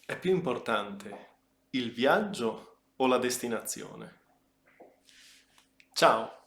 È più importante il viaggio o la destinazione? Ciao,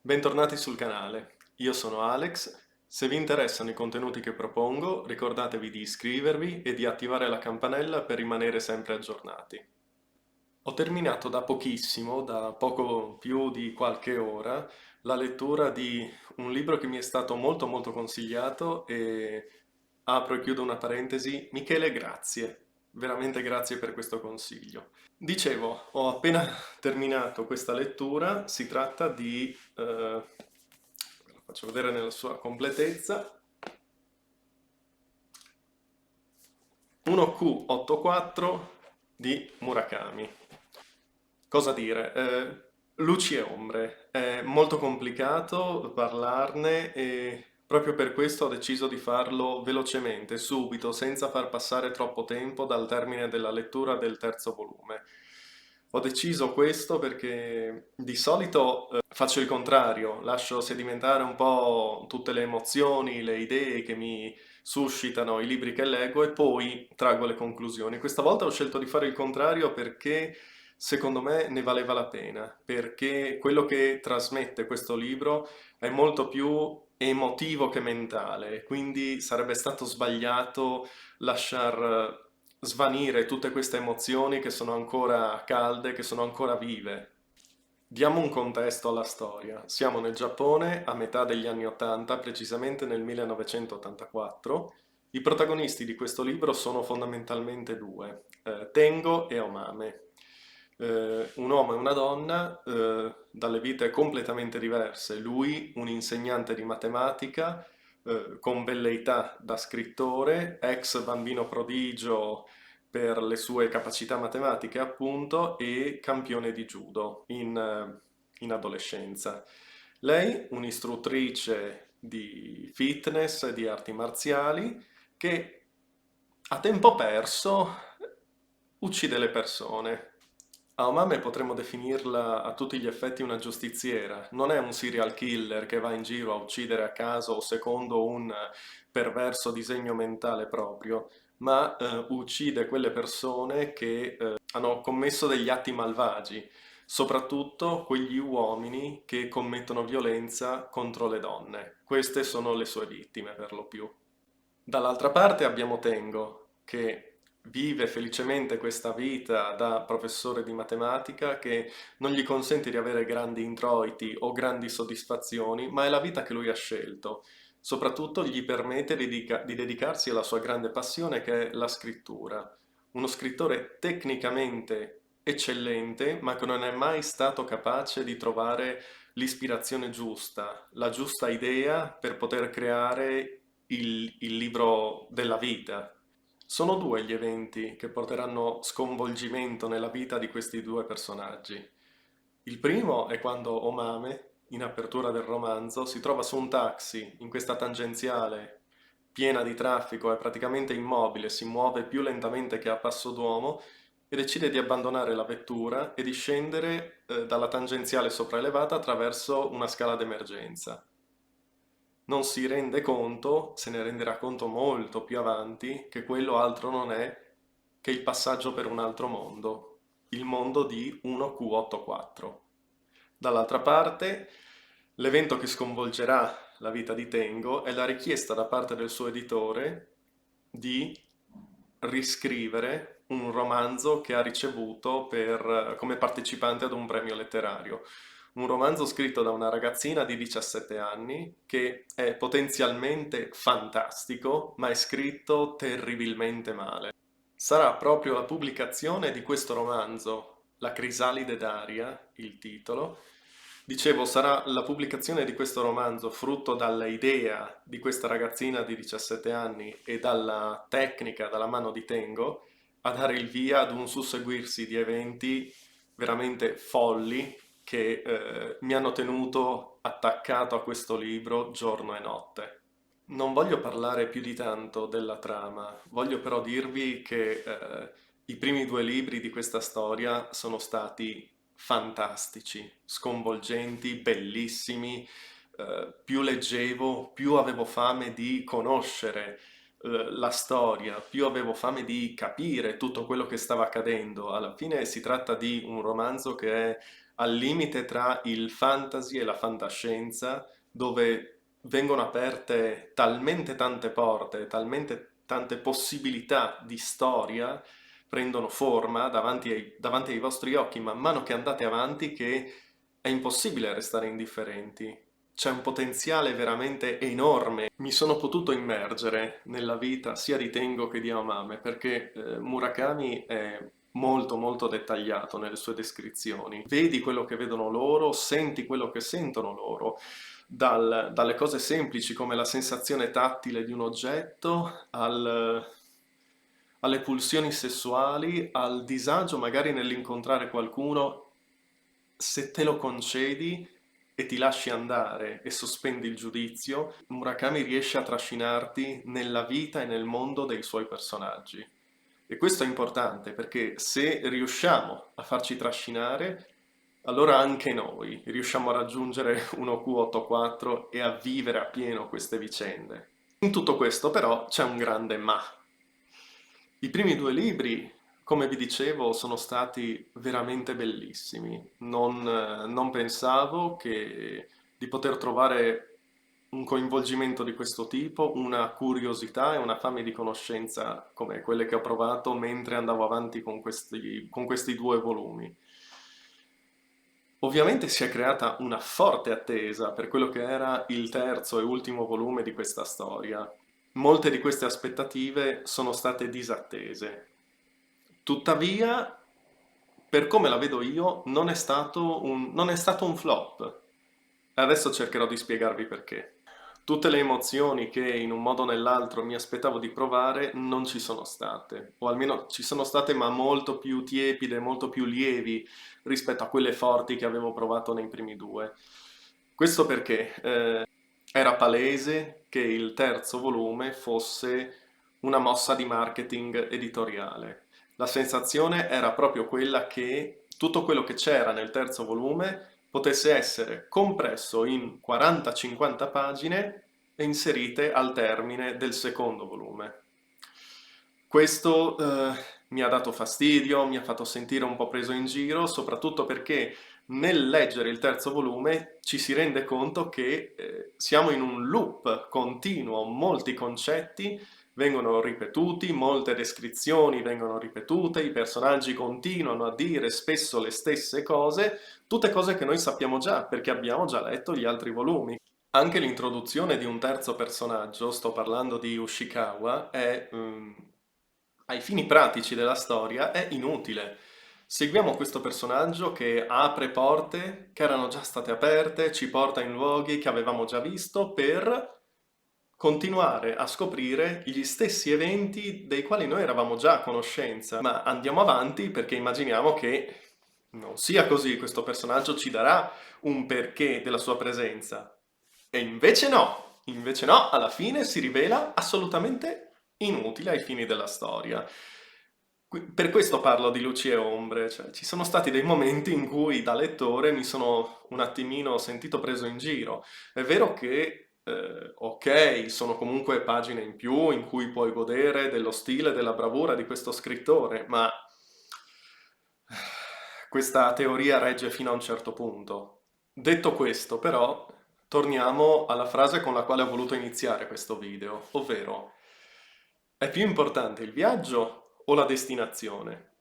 bentornati sul canale. Io sono Alex. Se vi interessano i contenuti che propongo, ricordatevi di iscrivervi e di attivare la campanella per rimanere sempre aggiornati. Ho terminato da pochissimo, da poco più di qualche ora, la lettura di un libro che mi è stato molto molto consigliato e apro e chiudo una parentesi. Michele, grazie, veramente grazie per questo consiglio. Dicevo, ho appena terminato questa lettura, si tratta di, ve lo faccio vedere nella sua completezza, 1Q84 di Murakami. Cosa dire? Luci e ombre. È molto complicato parlarne e proprio per questo ho deciso di farlo velocemente, subito, senza far passare troppo tempo dal termine della lettura del terzo volume. Ho deciso questo perché di solito faccio il contrario, lascio sedimentare un po' tutte le emozioni, le idee che mi suscitano i libri che leggo e poi traggo le conclusioni. Questa volta ho scelto di fare il contrario perché secondo me ne valeva la pena, perché quello che trasmette questo libro è molto più emotivo che mentale, quindi sarebbe stato sbagliato lasciar svanire tutte queste emozioni che sono ancora calde, che sono ancora vive. Diamo un contesto alla storia. Siamo nel Giappone a metà degli anni 80, precisamente nel 1984. I protagonisti di questo libro sono fondamentalmente due, Tengo e Omame. Un uomo e una donna, dalle vite completamente diverse. Lui, un insegnante di matematica, con velleità da scrittore, ex bambino prodigio per le sue capacità matematiche, appunto, e campione di judo in adolescenza. Lei, un'istruttrice di fitness e di arti marziali, che a tempo perso uccide le persone. Aomame potremmo definirla a tutti gli effetti una giustiziera. Non è un serial killer che va in giro a uccidere a caso o secondo un perverso disegno mentale proprio, ma uccide quelle persone che hanno commesso degli atti malvagi, soprattutto quegli uomini che commettono violenza contro le donne. Queste sono le sue vittime per lo più. Dall'altra parte abbiamo Tengo, che vive felicemente questa vita da professore di matematica che non gli consente di avere grandi introiti o grandi soddisfazioni, ma è la vita che lui ha scelto. Soprattutto gli permette di dedicarsi alla sua grande passione che è la scrittura. Uno scrittore tecnicamente eccellente, ma che non è mai stato capace di trovare l'ispirazione giusta, la giusta idea per poter creare il libro della vita. Sono due gli eventi che porteranno sconvolgimento nella vita di questi due personaggi. Il primo è quando Omame, in apertura del romanzo, si trova su un taxi in questa tangenziale piena di traffico, è praticamente immobile, si muove più lentamente che a passo d'uomo e decide di abbandonare la vettura e di scendere dalla tangenziale sopraelevata attraverso una scala d'emergenza. Non si rende conto, se ne renderà conto molto più avanti, che quello altro non è che il passaggio per un altro mondo, il mondo di 1Q84. Dall'altra parte, l'evento che sconvolgerà la vita di Tengo è la richiesta da parte del suo editore di riscrivere un romanzo che ha ricevuto come partecipante ad un premio letterario. Un romanzo scritto da una ragazzina di 17 anni che è potenzialmente fantastico, ma è scritto terribilmente male. Sarà proprio la pubblicazione di questo romanzo, La crisalide d'aria, il titolo. Dicevo, sarà la pubblicazione di questo romanzo frutto dall'idea di questa ragazzina di 17 anni e dalla tecnica, dalla mano di Tengo, a dare il via ad un susseguirsi di eventi veramente folli che mi hanno tenuto attaccato a questo libro giorno e notte. Non voglio parlare più di tanto della trama, voglio però dirvi che i primi due libri di questa storia sono stati fantastici, sconvolgenti, bellissimi. Più leggevo, più avevo fame di conoscere la storia, più avevo fame di capire tutto quello che stava accadendo. Alla fine si tratta di un romanzo che è al limite tra il fantasy e la fantascienza, dove vengono aperte talmente tante porte, talmente tante possibilità di storia, prendono forma davanti ai vostri occhi man mano che andate avanti, che è impossibile restare indifferenti. C'è un potenziale veramente enorme. Mi sono potuto immergere nella vita sia di Tengo che di Aomame perché Murakami è molto molto dettagliato nelle sue descrizioni. Vedi quello che vedono loro, senti quello che sentono loro, dalle cose semplici come la sensazione tattile di un oggetto, alle pulsioni sessuali, al disagio magari nell'incontrare qualcuno, se te lo concedi e ti lasci andare e sospendi il giudizio, Murakami riesce a trascinarti nella vita e nel mondo dei suoi personaggi. E questo è importante perché se riusciamo a farci trascinare, allora anche noi riusciamo a raggiungere 1Q84 e a vivere appieno queste vicende. In tutto questo però c'è un grande ma. I primi due libri, come vi dicevo, sono stati veramente bellissimi. Non pensavo di poter trovare un coinvolgimento di questo tipo, una curiosità e una fame di conoscenza come quelle che ho provato mentre andavo avanti con questi due volumi. Ovviamente si è creata una forte attesa per quello che era il terzo e ultimo volume di questa storia. Molte di queste aspettative sono state disattese. Tuttavia, per come la vedo io, non è stato un flop. Adesso cercherò di spiegarvi perché. Tutte le emozioni che in un modo o nell'altro mi aspettavo di provare non ci sono state, o almeno ci sono state ma molto più tiepide, molto più lievi rispetto a quelle forti che avevo provato nei primi due. Questo perché era palese che il terzo volume fosse una mossa di marketing editoriale. La sensazione era proprio quella che tutto quello che c'era nel terzo volume potesse essere compresso in 40-50 pagine e inserite al termine del secondo volume. Questo mi ha dato fastidio, mi ha fatto sentire un po' preso in giro, soprattutto perché nel leggere il terzo volume ci si rende conto che siamo in un loop continuo, molti concetti vengono ripetuti, molte descrizioni vengono ripetute, i personaggi continuano a dire spesso le stesse cose, tutte cose che noi sappiamo già perché abbiamo già letto gli altri volumi. Anche l'introduzione di un terzo personaggio, sto parlando di Ushikawa, ai fini pratici della storia è inutile. Seguiamo questo personaggio che apre porte che erano già state aperte, ci porta in luoghi che avevamo già visto per continuare a scoprire gli stessi eventi dei quali noi eravamo già a conoscenza. Ma andiamo avanti perché immaginiamo che non sia così, questo personaggio ci darà un perché della sua presenza. E invece no, alla fine si rivela assolutamente inutile ai fini della storia. Per questo parlo di luci e ombre, cioè ci sono stati dei momenti in cui da lettore mi sono un attimino sentito preso in giro. È vero che, ok, sono comunque pagine in più in cui puoi godere dello stile e della bravura di questo scrittore, ma questa teoria regge fino a un certo punto. Detto questo, però, torniamo alla frase con la quale ho voluto iniziare questo video, ovvero: è più importante il viaggio o la destinazione?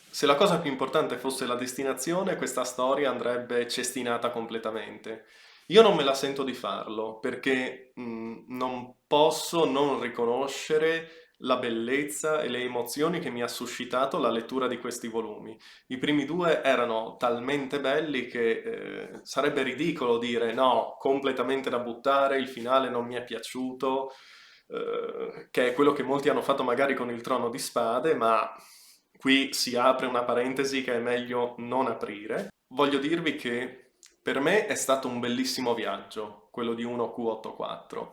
Se la cosa più importante fosse la destinazione, questa storia andrebbe cestinata completamente. Io non me la sento di farlo perché non posso non riconoscere la bellezza e le emozioni che mi ha suscitato la lettura di questi volumi. I primi due erano talmente belli che sarebbe ridicolo dire no, completamente da buttare, il finale non mi è piaciuto, che è quello che molti hanno fatto magari con il Trono di Spade, ma qui si apre una parentesi che è meglio non aprire. Voglio dirvi che per me è stato un bellissimo viaggio, quello di 1Q84.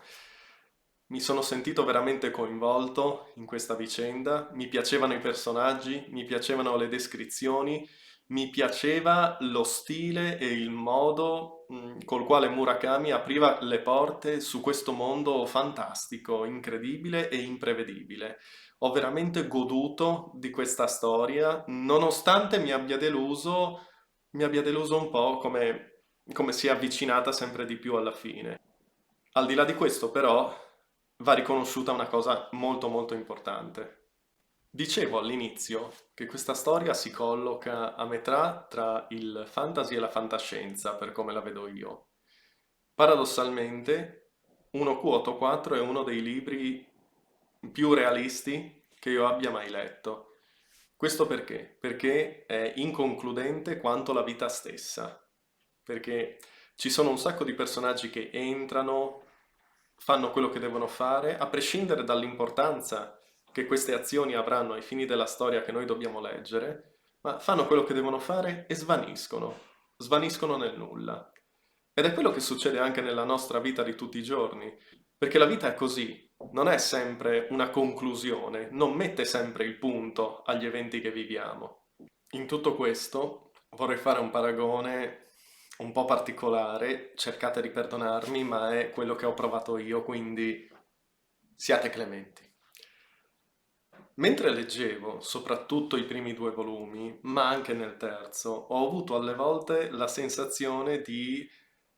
Mi sono sentito veramente coinvolto in questa vicenda, mi piacevano i personaggi, mi piacevano le descrizioni, mi piaceva lo stile e il modo col quale Murakami apriva le porte su questo mondo fantastico, incredibile e imprevedibile. Ho veramente goduto di questa storia, nonostante mi abbia deluso un po' come si è avvicinata sempre di più alla fine. Al di là di questo, però, va riconosciuta una cosa molto molto importante. Dicevo all'inizio che questa storia si colloca a metà tra il fantasy e la fantascienza, per come la vedo io. Paradossalmente, 1Q84 è uno dei libri più realisti che io abbia mai letto. Questo perché? Perché è inconcludente quanto la vita stessa. Perché ci sono un sacco di personaggi che entrano, fanno quello che devono fare, a prescindere dall'importanza che queste azioni avranno ai fini della storia che noi dobbiamo leggere, ma fanno quello che devono fare e svaniscono nel nulla. Ed è quello che succede anche nella nostra vita di tutti i giorni, perché la vita è così, non è sempre una conclusione, non mette sempre il punto agli eventi che viviamo. In tutto questo vorrei fare un paragone un po' particolare, cercate di perdonarmi, ma è quello che ho provato io, quindi siate clementi. Mentre leggevo, soprattutto i primi due volumi, ma anche nel terzo, ho avuto alle volte la sensazione di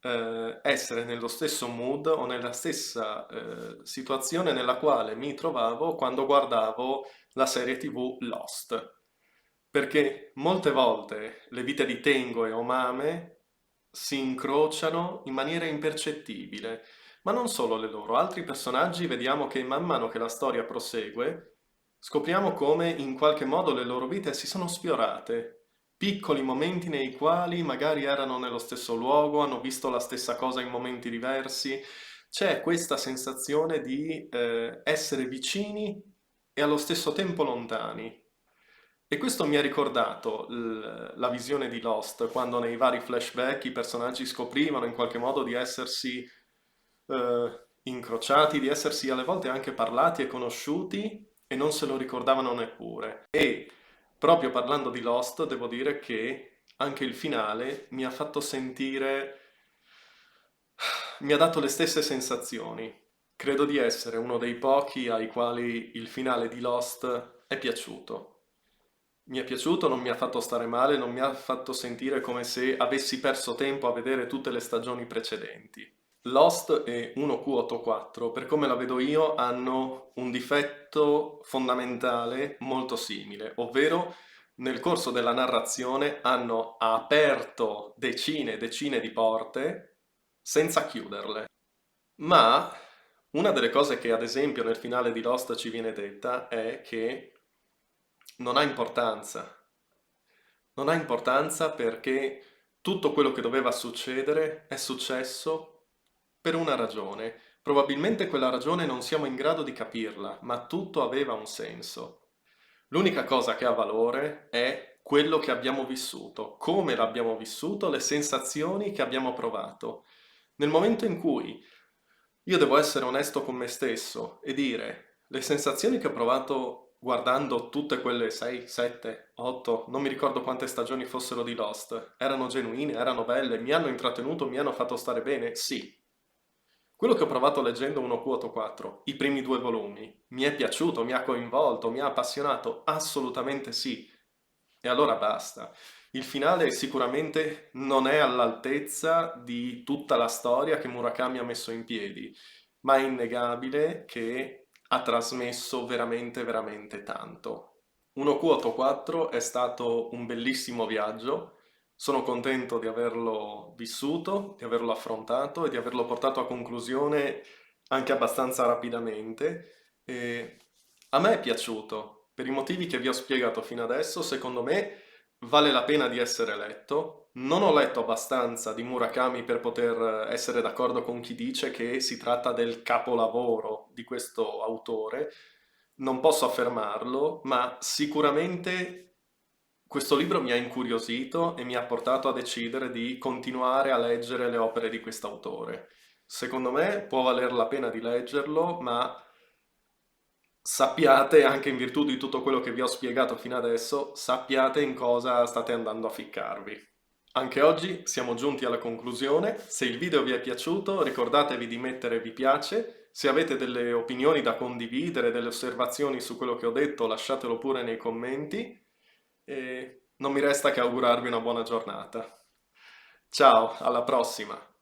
essere nello stesso mood o nella stessa situazione nella quale mi trovavo quando guardavo la serie TV Lost. Perché molte volte le vite di Tengo e Omame si incrociano in maniera impercettibile, ma non solo le loro, altri personaggi vediamo che man mano che la storia prosegue, scopriamo come in qualche modo le loro vite si sono sfiorate, piccoli momenti nei quali magari erano nello stesso luogo, hanno visto la stessa cosa in momenti diversi. C'è questa sensazione di essere vicini e allo stesso tempo lontani. E questo mi ha ricordato la visione di Lost, quando nei vari flashback i personaggi scoprivano in qualche modo di essersi incrociati, di essersi alle volte anche parlati e conosciuti e non se lo ricordavano neppure. E proprio parlando di Lost, devo dire che anche il finale mi ha fatto sentire, mi ha dato le stesse sensazioni. Credo di essere uno dei pochi ai quali il finale di Lost è piaciuto. Mi è piaciuto, non mi ha fatto stare male, non mi ha fatto sentire come se avessi perso tempo a vedere tutte le stagioni precedenti. Lost e 1Q84, per come la vedo io, hanno un difetto fondamentale molto simile, ovvero nel corso della narrazione hanno aperto decine e decine di porte senza chiuderle. Ma una delle cose che ad esempio nel finale di Lost ci viene detta è che non ha importanza. Non ha importanza perché tutto quello che doveva succedere è successo per una ragione. Probabilmente quella ragione non siamo in grado di capirla, ma tutto aveva un senso. L'unica cosa che ha valore è quello che abbiamo vissuto, come l'abbiamo vissuto, le sensazioni che abbiamo provato. Nel momento in cui io devo essere onesto con me stesso e dire le sensazioni che ho provato guardando tutte quelle 6, 7, 8, non mi ricordo quante stagioni fossero di Lost, erano genuine, erano belle, mi hanno intrattenuto, mi hanno fatto stare bene? Sì. Quello che ho provato leggendo 1Q84, i primi due volumi, mi è piaciuto, mi ha coinvolto, mi ha appassionato? Assolutamente sì. E allora basta. Il finale sicuramente non è all'altezza di tutta la storia che Murakami ha messo in piedi, ma è innegabile che ha trasmesso veramente, veramente tanto. 1Q84 è stato un bellissimo viaggio, sono contento di averlo vissuto, di averlo affrontato e di averlo portato a conclusione anche abbastanza rapidamente. E a me è piaciuto, per i motivi che vi ho spiegato fino adesso, secondo me vale la pena di essere letto. Non ho letto abbastanza di Murakami per poter essere d'accordo con chi dice che si tratta del capolavoro di questo autore. Non posso affermarlo, ma sicuramente questo libro mi ha incuriosito e mi ha portato a decidere di continuare a leggere le opere di quest'autore. Secondo me può valer la pena di leggerlo, ma sappiate, anche in virtù di tutto quello che vi ho spiegato fino adesso, sappiate in cosa state andando a ficcarvi. Anche oggi siamo giunti alla conclusione. Se il video vi è piaciuto, ricordatevi di mettere mi piace. Se avete delle opinioni da condividere, delle osservazioni su quello che ho detto, lasciatelo pure nei commenti. E non mi resta che augurarvi una buona giornata. Ciao, alla prossima!